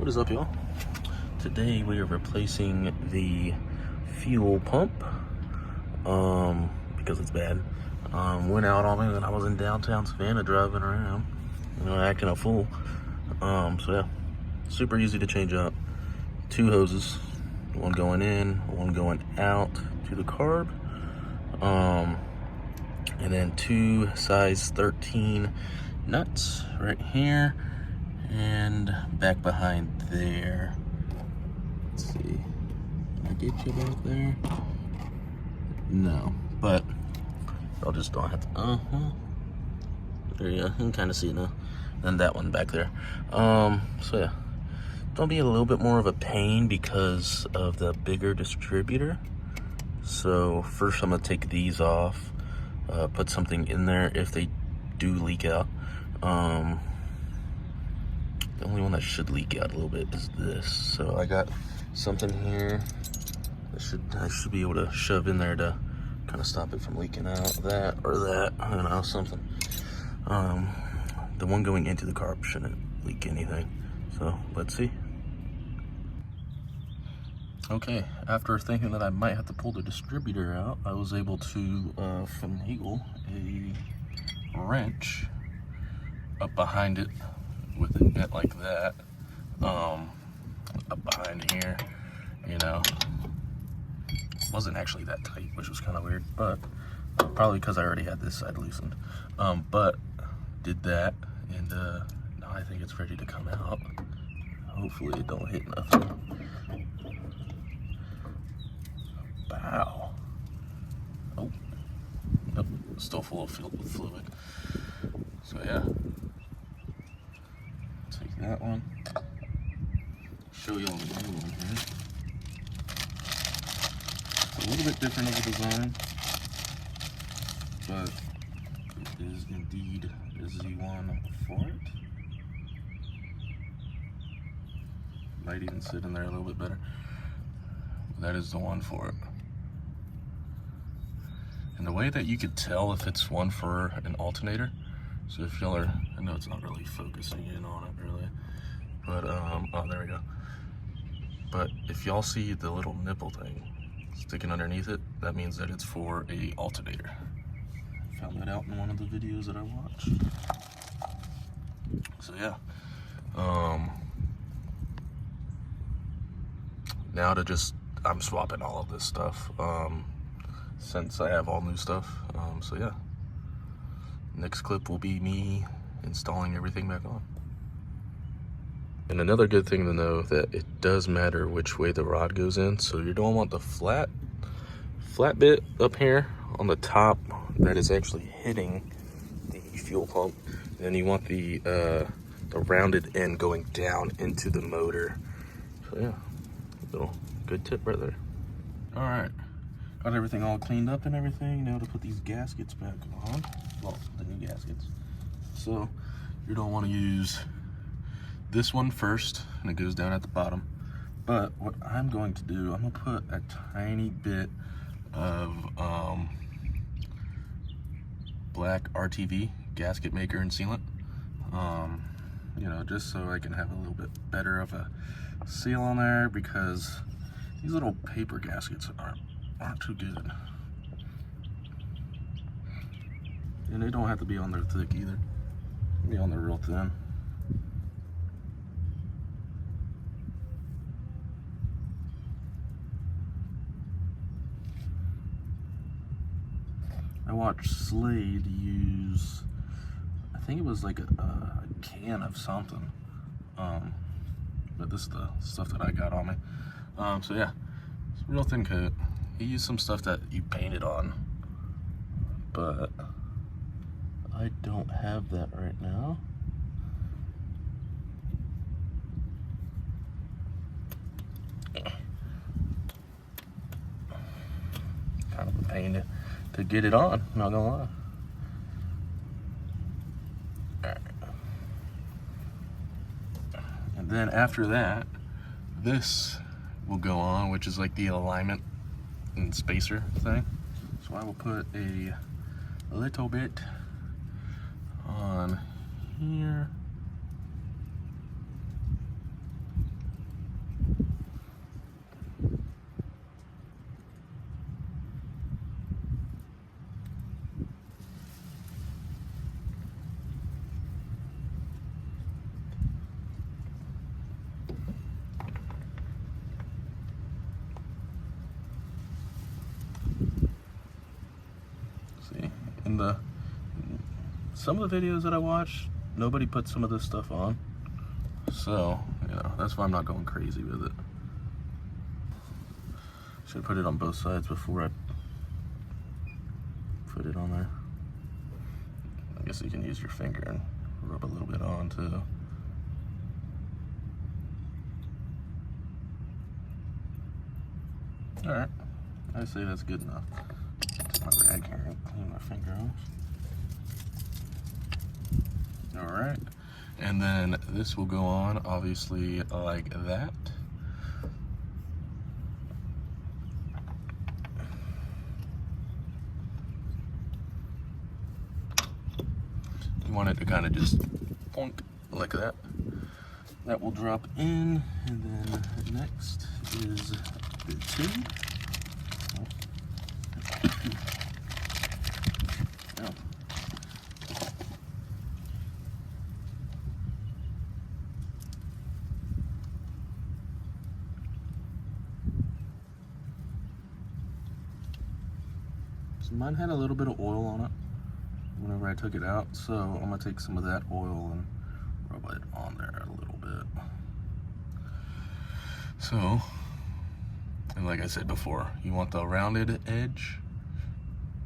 What is up, y'all? Today we are replacing the fuel pump because it's bad. Went out on me when I was in downtown Savannah driving around, acting a fool. So yeah, super easy to change out. Two hoses, one going in, one going out to the carb. And then two size 13 nuts right here and back behind there. Let's see, can I get you back there? No, but I'll just don't have to. There you go, you can kind of see it now. And that one back there. So yeah, it'll be a little bit more of a pain because of the bigger distributor. So first I'm gonna take these off, put something in there if they do leak out. The only one that should leak out a little bit is this. So I got something here that I should be able to shove in there to kind of stop it from leaking out. That or that, I don't know, something. The one going into the carb shouldn't leak anything. So let's see. Okay, after thinking that I might have to pull the distributor out, I was able to finagle a wrench up behind it with it bent like that, up behind here, wasn't actually that tight, which was kind of weird, but probably because I already had this side loosened, but did that, and now I think it's ready to come out. Hopefully it don't hit nothing. Wow. Oh, nope, still full of fluid. So yeah, take that one, show y'all the new one here. It's a little bit different of a design, but it is indeed the one for it. Might even sit in there a little bit better. That is the one for it. And the way that you could tell if it's one for an alternator, so if y'all are, I know it's not really focusing in on it really, but oh, there we go. But if y'all see the little nipple thing sticking underneath it, that means that it's for a alternator. I found that out in one of the videos that I watched. So yeah, now I'm swapping all of this stuff, since I have all new stuff. So yeah, next clip will be me installing everything back on. And another good thing to know that it does matter which way the rod goes in. So you don't want the flat bit up here on the top that is actually hitting the fuel pump. And then you want the rounded end going down into the motor. So yeah, little good tip right there. All right, got everything all cleaned up and everything. Now to put these gaskets back on. Well, the new gaskets. So you don't want to use this one first, and it goes down at the bottom. But what I'm going to do, I'm gonna put a tiny bit of black RTV gasket maker and sealant, just so I can have a little bit better of a seal on there, because these little paper gaskets aren't too good. And they don't have to be on there thick either. Be on there real thin. I watched Slade use, I think it was like a can of something, but this is the stuff that I got on me. So yeah, it's a real thin coat. He used some stuff that you painted on, but I don't have that right now. Kind of a pain to get it on, not gonna lie. Alright. And then after that, this will go on, which is like the alignment and spacer thing. So I will put a little bit on here. some of the videos that I watch, nobody put some of this stuff on. So, you know, that's why I'm not going crazy with it. Should put it on both sides before I put it on there. I guess you can use your finger and rub a little bit on too. Alright, I say that's good enough. Take my rag here and clean my finger off. Alright, and then this will go on obviously like that. You want it to kind of just plunk like that. That will drop in, and then next is the tube. Oh. So mine had a little bit of oil on it whenever I took it out, so I'm gonna take some of that oil and rub it on there a little bit. So, and like I said before, you want the rounded edge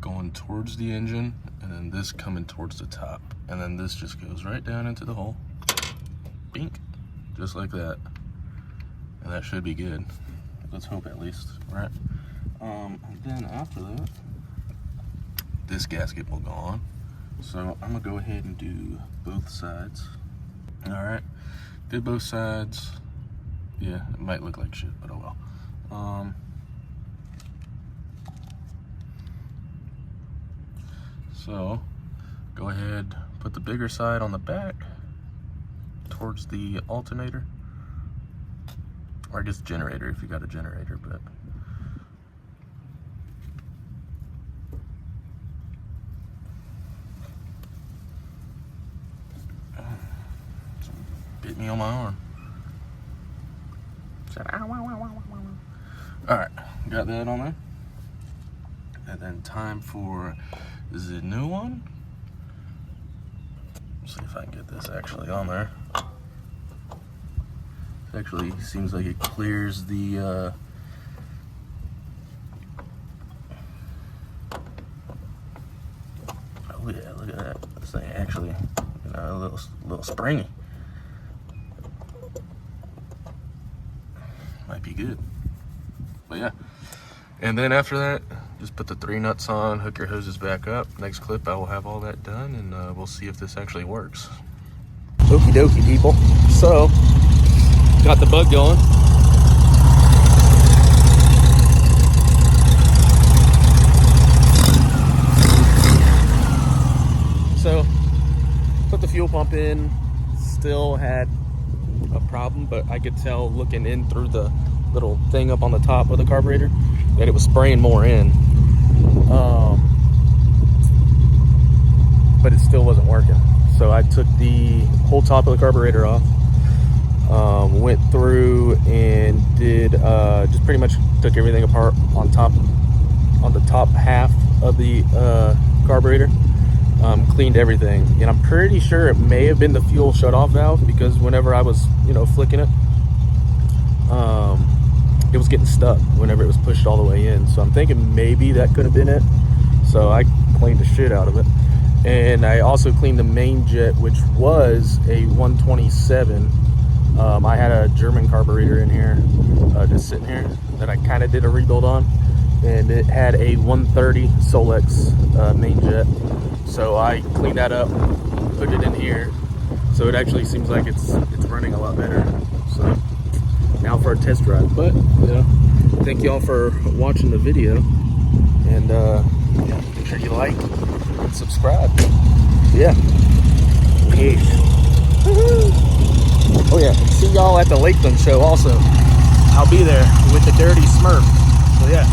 going towards the engine, and then this coming towards the top, and then this just goes right down into the hole, bink, just like that, and that should be good. Let's hope at least, right? And then after that, this gasket will go on. So I'm gonna go ahead and do both sides. All right, did both sides. Yeah, it might look like shit, but oh well. So go ahead, put the bigger side on the back towards the alternator, or I guess generator if you got a generator, but bit me on my arm. Said, ow, ow, ow, ow, ow. All right, got that on there. And then time for the new one. See if I can get this actually on there. It actually seems like it clears the oh yeah, look at that. This thing actually, you know, a little springy. Might be good. But yeah. And then after that, just put the 3 nuts on, hook your hoses back up. Next clip, I will have all that done, and we'll see if this actually works. Okie dokie, people. So, got the bug going. So, put the fuel pump in, still had a problem, but I could tell looking in through the little thing up on the top of the carburetor that it was spraying more in, but it still wasn't working. So I took the whole top of the carburetor off, went through and did just pretty much took everything apart on the top half of the carburetor, cleaned everything, and I'm pretty sure it may have been the fuel shut-off valve, because whenever I was, you know, flicking it, it was getting stuck whenever it was pushed all the way in. So I'm thinking maybe that could have been it. So I cleaned the shit out of it. And I also cleaned the main jet, which was a 127. I had a German carburetor in here, just sitting here, that I kind of did a rebuild on. And it had a 130 Solex main jet. So I cleaned that up, put it in here. So it actually seems like it's running a lot better. So now for a test drive. But, you know, thank y'all for watching the video. And yeah, make sure you like and subscribe. Yeah. Peace. Oh yeah, see y'all at the Lakeland show also. I'll be there with the Dirty Smurf. So yeah.